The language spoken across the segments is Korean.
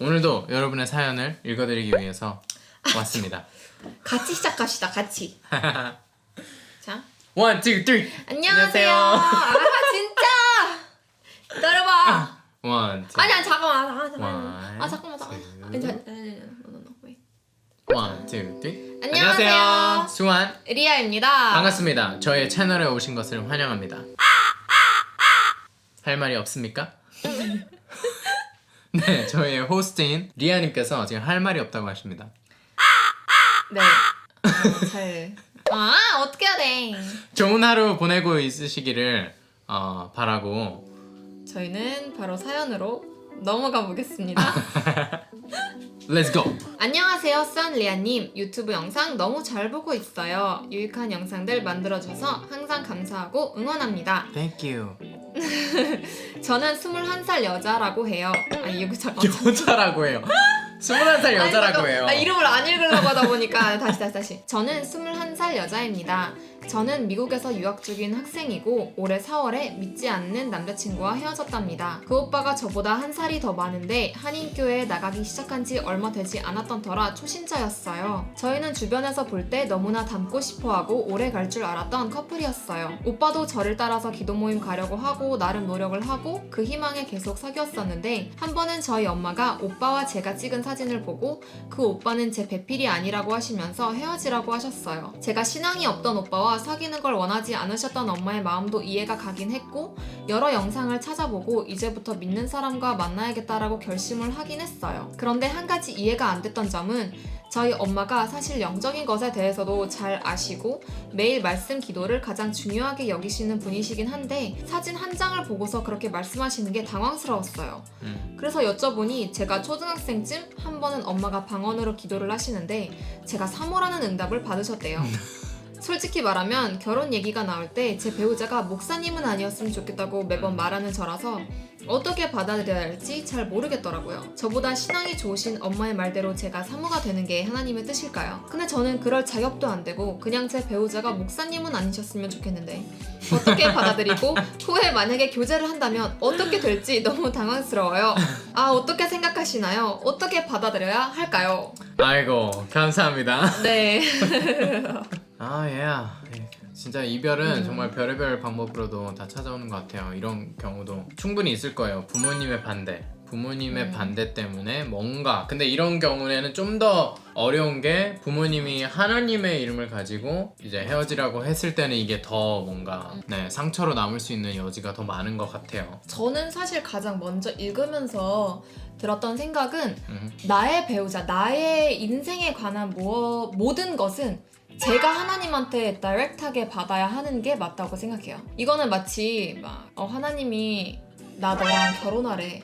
오늘도 여러분의 사연을 읽어드리기 위해서 왔습니다. 같이 시작합시다. 같이. 자, 1, 2, 3. 안녕하세요. 아 진짜. 기다려봐. 1, 2. 아니야 잠깐만. One, 아 잠깐만. two. wait. 1, 2, 3. 안녕하세요. 수완 리아입니다. 반갑습니다. 저의 채널에 오신 것을 환영합니다. 할 말이 없습니까? 네, 저희의 호스트인 리아님께서 지금 할 말이 없다고 하십니다. 네. 잘. 아 어떻게 해야 돼? 좋은 하루 보내고 있으시기를 바라고. 저희는 바로 사연으로 넘어가 보겠습니다. Let's go. 안녕하세요, 썬리아님. 유튜브 영상 너무 잘 보고 있어요. 유익한 영상들 만들어줘서 항상 감사하고 응원합니다. Thank you. 저는 21살 여자라고 해요. 아니 이거 잠깐. 여자라고 해요. 21살 여자라고 해요. 이름을 안 읽으려고 하다 보니까 다시. 저는 21살 여자입니다. 저는 미국에서 유학 중인 학생이고 올해 4월에 믿지 않는 남자친구와 헤어졌답니다. 그 오빠가 저보다 한 살이 더 많은데 한인교회에 나가기 시작한 지 얼마 되지 않았던 터라 초신자였어요. 저희는 주변에서 볼 때 너무나 닮고 싶어하고 오래 갈 줄 알았던 커플이었어요. 오빠도 저를 따라서 기도 모임 가려고 하고 나름 노력을 하고 그 희망에 계속 사귀었었는데 한 번은 저희 엄마가 오빠와 제가 찍은 사진을 보고 그 오빠는 제 배필이 아니라고 하시면서 헤어지라고 하셨어요. 제가 신앙이 없던 오빠와 사귀는 걸 원하지 않으셨던 엄마의 마음도 이해가 가긴 했고 여러 영상을 찾아보고 이제부터 믿는 사람과 만나야겠다라고 결심을 하긴 했어요. 그런데 한 가지 이해가 안 됐던 점은 저희 엄마가 사실 영적인 것에 대해서도 잘 아시고 매일 말씀 기도를 가장 중요하게 여기시는 분이시긴 한데 사진 한 장을 보고서 그렇게 말씀하시는 게 당황스러웠어요. 그래서 여쭤보니 제가 초등학생쯤 한 번은 엄마가 방언으로 기도를 하시는데 제가 사모라는 응답을 받으셨대요. 솔직히 말하면 결혼 얘기가 나올 때 제 배우자가 목사님은 아니었으면 좋겠다고 매번 말하는 저라서 어떻게 받아들여야 할지 잘 모르겠더라고요. 저보다 신앙이 좋으신 엄마의 말대로 제가 사모가 되는 게 하나님의 뜻일까요? 근데 저는 그럴 자격도 안 되고 그냥 제 배우자가 목사님은 아니셨으면 좋겠는데 어떻게 받아들이고 후에 만약에 교제를 한다면 어떻게 될지 너무 당황스러워요. 아 어떻게 생각하시나요? 어떻게 받아들여야 할까요? 아이고 감사합니다. 네. 진짜 이별은 정말 별의별 방법으로도 다 찾아오는 것 같아요. 이런 경우도 충분히 있을 거예요. 부모님의 반대 때문에 뭔가 근데 이런 경우에는 좀 더 어려운 게 부모님이 하나님의 이름을 가지고 이제 헤어지라고 했을 때는 이게 더 뭔가 상처로 남을 수 있는 여지가 더 많은 것 같아요. 저는 사실 가장 먼저 읽으면서 들었던 생각은 나의 배우자, 나의 인생에 관한 모든 것은 제가 하나님한테 다이렉트하게 받아야 하는 게 맞다고 생각해요. 이거는 마치 막 하나님이 나 너랑 결혼하래.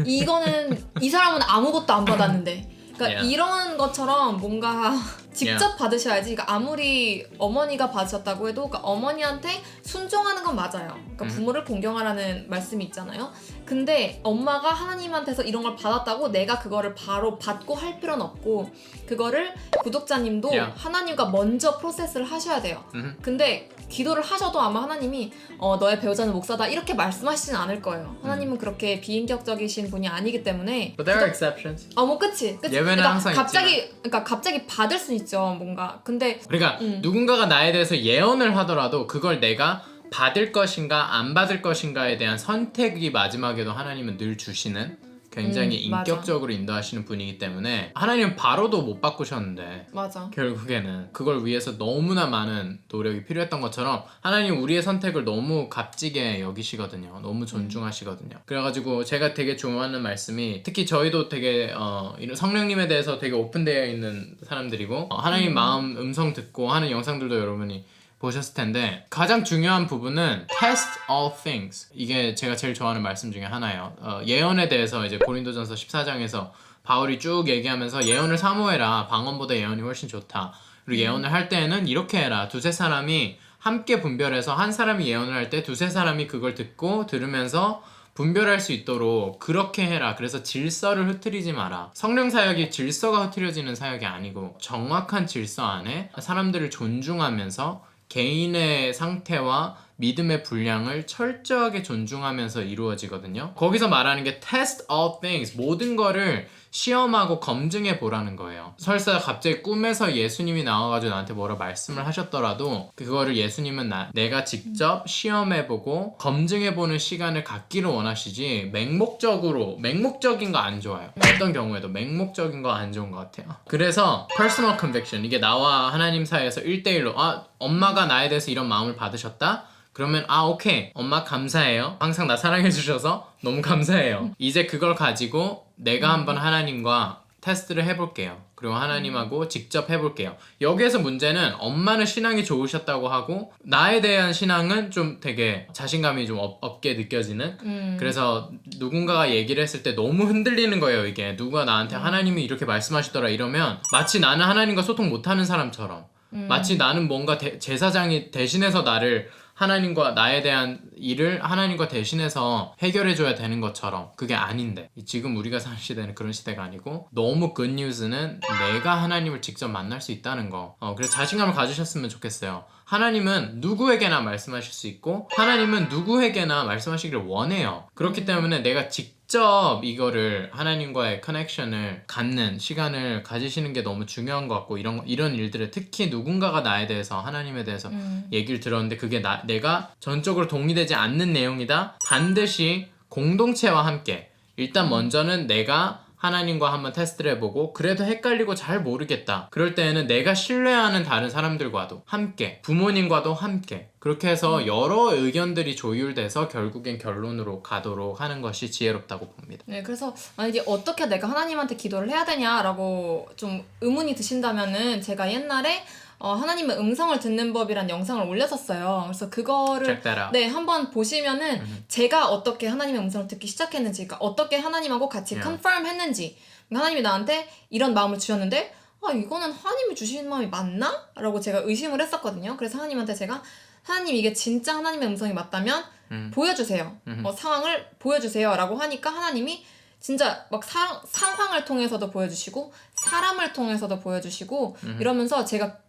이거는 이 사람은 아무것도 안 받았는데. 그러니까 이런 것처럼 뭔가 직접 받으셔야지. 그러니까 아무리 어머니가 받으셨다고 해도 그러니까 어머니한테 순종하는 건 맞아요. 그러니까 부모를 공경하라는 말씀이 있잖아요. 근데 엄마가 하나님한테서 이런 걸 받았다고 내가 그거를 바로 받고 할 필요는 없고 그거를 구독자님도 하나님과 먼저 프로세스를 하셔야 돼요. 근데 기도를 하셔도 아마 하나님이 너의 배우자는 목사다 이렇게 말씀하시진 않을 거예요. 하나님은 그렇게 비인격적이신 분이 아니기 때문에. But there are exceptions. 뭐 그치. 예외는 항상 갑자기 받을 수 있죠 뭔가. 근데 그러니까 누군가가 나에 대해서 예언을 하더라도 그걸 내가 받을 것인가 안 받을 것인가에 대한 선택이 마지막에도 하나님은 늘 주시는 굉장히 인격적으로 인도하시는 분이기 때문에 하나님은 바로도 못 바꾸셨는데 맞아. 결국에는 그걸 위해서 너무나 많은 노력이 필요했던 것처럼 하나님 우리의 선택을 너무 값지게 여기시거든요. 너무 존중하시거든요. 그래가지고 제가 되게 좋아하는 말씀이 특히 저희도 되게 이런 성령님에 대해서 되게 오픈되어 있는 사람들이고 하나님 마음 음성 듣고 하는 영상들도 여러분이 보셨을 텐데 가장 중요한 부분은 test all things. 이게 제가 제일 좋아하는 말씀 중에 하나예요. 예언에 대해서 이제 고린도전서 14장에서 바울이 쭉 얘기하면서 예언을 사모해라. 방언보다 예언이 훨씬 좋다. 그리고 예언을 할 때에는 이렇게 해라. 두세 사람이 함께 분별해서 한 사람이 예언을 할 때 두세 사람이 그걸 듣고 들으면서 분별할 수 있도록 그렇게 해라. 그래서 질서를 흐트리지 마라. 성령 사역이 질서가 흐트려지는 사역이 아니고 정확한 질서 안에 사람들을 존중하면서 개인의 상태와 믿음의 분량을 철저하게 존중하면서 이루어지거든요. 거기서 말하는 게 test all things, 모든 거를 시험하고 검증해 보라는 거예요. 설사 갑자기 꿈에서 예수님이 나와가지고 나한테 뭐라 말씀을 하셨더라도 그거를 예수님은 내가 직접 시험해보고 검증해보는 시간을 갖기를 원하시지 맹목적인 거 안 좋아요. 어떤 경우에도 맹목적인 거 안 좋은 것 같아요. 그래서 personal conviction, 이게 나와 하나님 사이에서 1대1로 엄마가 나에 대해서 이런 마음을 받으셨다? 그러면 오케이, 엄마 감사해요. 항상 나 사랑해 주셔서 너무 감사해요. 이제 그걸 가지고 내가 한번 하나님과 테스트를 해볼게요. 그리고 하나님하고 직접 해볼게요. 여기에서 문제는 엄마는 신앙이 좋으셨다고 하고 나에 대한 신앙은 좀 되게 자신감이 좀 없게 느껴지는, 그래서 누군가가 얘기를 했을 때 너무 흔들리는 거예요. 이게 누가 나한테 하나님이 이렇게 말씀하시더라 이러면 마치 나는 하나님과 소통 못하는 사람처럼, 마치 나는 뭔가 제사장이 대신해서 나를 하나님과 나에 대한 일을 하나님과 대신해서 해결해줘야 되는 것처럼, 그게 아닌데 지금 우리가 사는 시대는 그런 시대가 아니고 너무 good news는 내가 하나님을 직접 만날 수 있다는 거. 그래서 자신감을 가지셨으면 좋겠어요. 하나님은 누구에게나 말씀하실 수 있고 하나님은 누구에게나 말씀하시기를 원해요. 그렇기 때문에 내가 직접 이거를 하나님과의 커넥션을 갖는 시간을 가지시는 게 너무 중요한 것 같고, 이런 일들을 특히 누군가가 나에 대해서 하나님에 대해서 얘기를 들었는데 그게 내가 전적으로 동의되지 않는 내용이다? 반드시 공동체와 함께 일단 먼저는 내가 하나님과 한번 테스트를 해보고 그래도 헷갈리고 잘 모르겠다. 그럴 때에는 내가 신뢰하는 다른 사람들과도 함께, 부모님과도 함께, 그렇게 해서 여러 의견들이 조율돼서 결국엔 결론으로 가도록 하는 것이 지혜롭다고 봅니다. 네, 그래서 만약에 어떻게 내가 하나님한테 기도를 해야 되냐라고 좀 의문이 드신다면은 제가 옛날에 하나님의 음성을 듣는 법이란 영상을 올렸었어요. 그래서 그거를 네, 한번 보시면은 제가 어떻게 하나님의 음성을 듣기 시작했는지, 그러니까 어떻게 하나님하고 같이 컨펌 했는지, 하나님이 나한테 이런 마음을 주셨는데 이거는 하나님이 주신 마음이 맞나? 라고 제가 의심을 했었거든요. 그래서 하나님한테 제가 하나님 이게 진짜 하나님의 음성이 맞다면 보여주세요. 상황을 보여주세요 라고 하니까 하나님이 진짜 막 상황을 통해서도 보여주시고 사람을 통해서도 보여주시고 이러면서 제가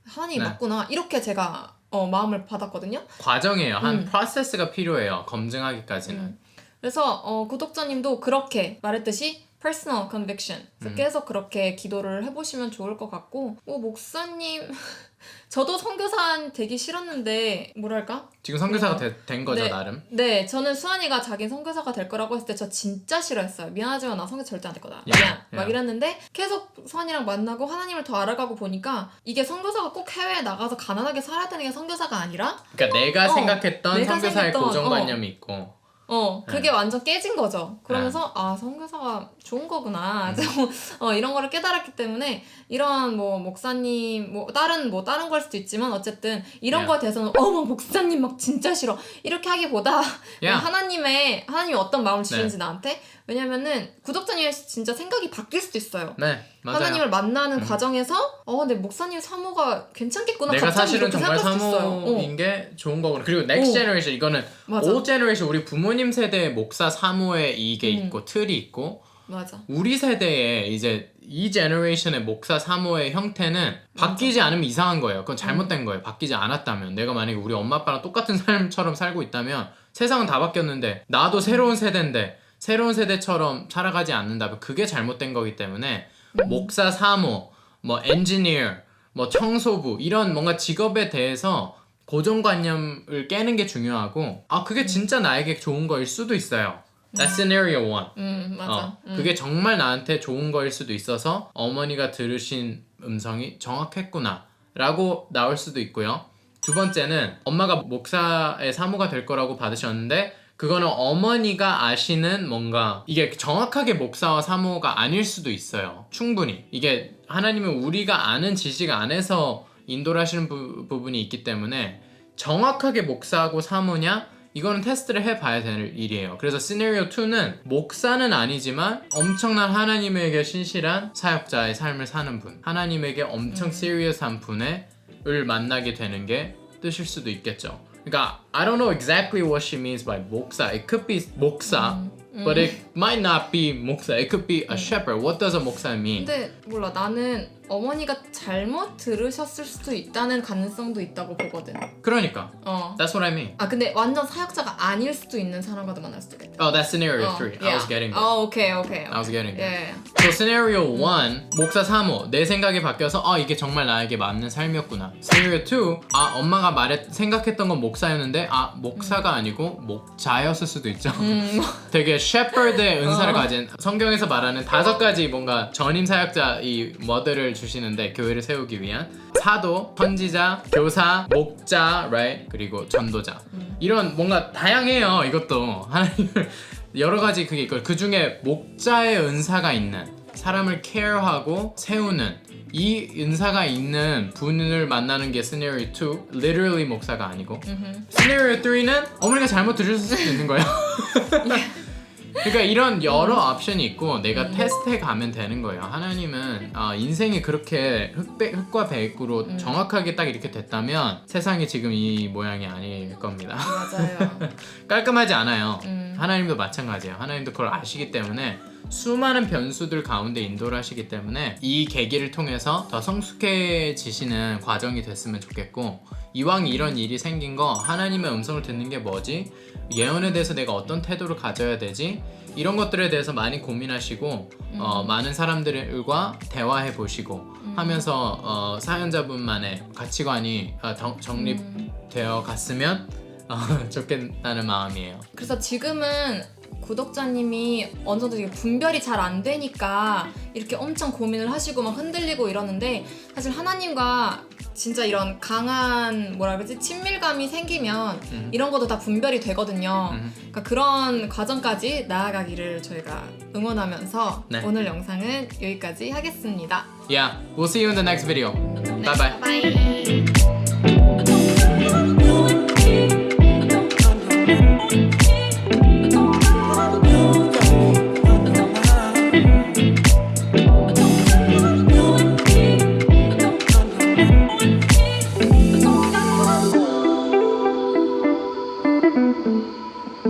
하나님이 맞구나 이렇게 제가 마음을 받았거든요. 과정이에요. 한 프로세스가 필요해요. 검증하기까지는. 그래서 구독자님도 그렇게 말했듯이 personal conviction 계속 그렇게 기도를 해보시면 좋을 것 같고, 목사님 저도 선교사 되기 싫었는데 뭐랄까? 지금 선교사가 된 거죠, 네, 나름? 네, 저는 수환이가 자기 선교사가 될 거라고 했을 때 저 진짜 싫어했어요. 미안하지만 나 선교 절대 안 될 거다. 미안. 막 이랬는데 계속 수환이랑 만나고 하나님을 더 알아가고 보니까 이게 선교사가 꼭 해외에 나가서 가난하게 살아야 되는 게 선교사가 아니라, 그러니까 내가 생각했던 선교사의 고정관념이 있고 그게 완전 깨진 거죠. 그러면서 선교사가 좋은 거구나. 이런 거를 깨달았기 때문에 이런 목사님 다른 걸 수도 있지만 어쨌든 이런 거에 대해서는 막 목사님 막 진짜 싫어 이렇게 하기보다 하나님이 어떤 마음을 주시는지 나한테, 왜냐면은 구독자님의 진짜 생각이 바뀔 수도 있어요. 네, 맞아요. 하나님을 만나는 과정에서 내 목사님 사모가 괜찮겠구나. 내가 갑자기 사실은 이렇게 정말 생각할 수도 사모인 있어요. 게 좋은 거구나. 그리고 넥스트 제너레이션, 이거는 오ld 제너레이션, 우리 부모님 세대의 목사 사모에 이게 있고 틀이 있고, 맞아. 우리 세대의 이제 이 제너레이션의 목사 사모의 형태는 바뀌지 않으면 이상한 거예요. 그건 잘못된 거예요. 바뀌지 않았다면, 내가 만약에 우리 엄마 아빠랑 똑같은 삶처럼 살고 있다면, 세상은 다 바뀌었는데 나도 새로운 세대인데 새로운 세대처럼 살아가지 않는다면 그게 잘못된 거기 때문에 목사 사모, 엔지니어, 청소부, 이런 뭔가 직업에 대해서 고정관념을 깨는 게 중요하고, 그게 진짜 나에게 좋은 거일 수도 있어요. That's scenario one. 맞아. 그게 정말 나한테 좋은 거일 수도 있어서 어머니가 들으신 음성이 정확했구나 라고 나올 수도 있고요. 두 번째는 엄마가 목사의 사모가 될 거라고 받으셨는데 그거는 어머니가 아시는 뭔가, 이게 정확하게 목사와 사모가 아닐 수도 있어요. 충분히 이게 하나님은 우리가 아는 지식 안에서 인도를 하시는 부분이 있기 때문에 정확하게 목사하고 사모냐, 이거는 테스트를 해봐야 될 일이에요. 그래서 시나리오 2는 목사는 아니지만 엄청난 하나님에게 신실한 사역자의 삶을 사는 분, 하나님에게 엄청 시리어스한 분을 만나게 되는 게 뜻일 수도 있겠죠. 그러니까 I don't know exactly what she means by 목사. It could be 목사, but it might not be 목사. It could be a shepherd. What does a 목사 mean? 근데 몰라, 나는 어머니가 잘못 들으셨을 수도 있다는 가능성도 있다고 보거든. 그러니까. 어. That's what I mean. 아 근데 완전 사역자가 아닐 수도 있는 사람과도 만날 수도 있겠다. Oh, that's scenario 3. yeah. I was getting there. 오케이. I was getting there. 예. So scenario 1, 목사 3호, 내 생각이 바뀌어서 이게 정말 나에게 맞는 삶이었구나. Scenario 2, 엄마가 생각했던 건 목사였는데 목사가 아니고 목자였을 수도 있죠. 되게 shepherd의 은사를 가진 성경에서 말하는 5가지 뭔가 전임 사역자 이 머드를 주시는데 교회를 세우기 위한 사도, 선지자, 교사, 목자, right? 그리고 전도자. 이런 뭔가 다양해요. 이것도 하나님을 여러 가지 그게 있고 그 중에 목자의 은사가 있는 사람을 케어하고 세우는 이 은사가 있는 분을 만나는 게 scenario 2, literally 목사가 아니고 scenario 3는 어머니가 잘못 들으실 수도 있는 거예요. 그러니까 이런 여러 옵션이 있고 내가 테스트해 가면 되는 거예요. 하나님은 인생이 그렇게 흙과 백으로 정확하게 딱 이렇게 됐다면 세상이 지금 이 모양이 아닐 겁니다. 맞아요. 깔끔하지 않아요. 하나님도 마찬가지예요. 하나님도 그걸 아시기 때문에 수많은 변수들 가운데 인도를 하시기 때문에 이 계기를 통해서 더 성숙해지시는 과정이 됐으면 좋겠고 이왕 이런 일이 생긴 거 하나님의 음성을 듣는 게 뭐지? 예언에 대해서 내가 어떤 태도를 가져야 되지? 이런 것들에 대해서 많이 고민하시고 많은 사람들과 대화해 보시고 하면서 사연자분만의 가치관이 정립되어 갔으면 좋겠다는 마음이에요. 그래서 지금은 구독자님이 어느 정도 이게 분별이 잘 안 되니까 이렇게 엄청 고민을 하시고 막 흔들리고 이러는데 사실 하나님과 진짜 이런 강한 뭐라 그러지 친밀감이 생기면 이런 것도 다 분별이 되거든요. 그러니까 그런 과정까지 나아가기를 저희가 응원하면서 네. 오늘 영상은 여기까지 하겠습니다. Yeah, we'll see you in the next video. Bye bye. 바이바이.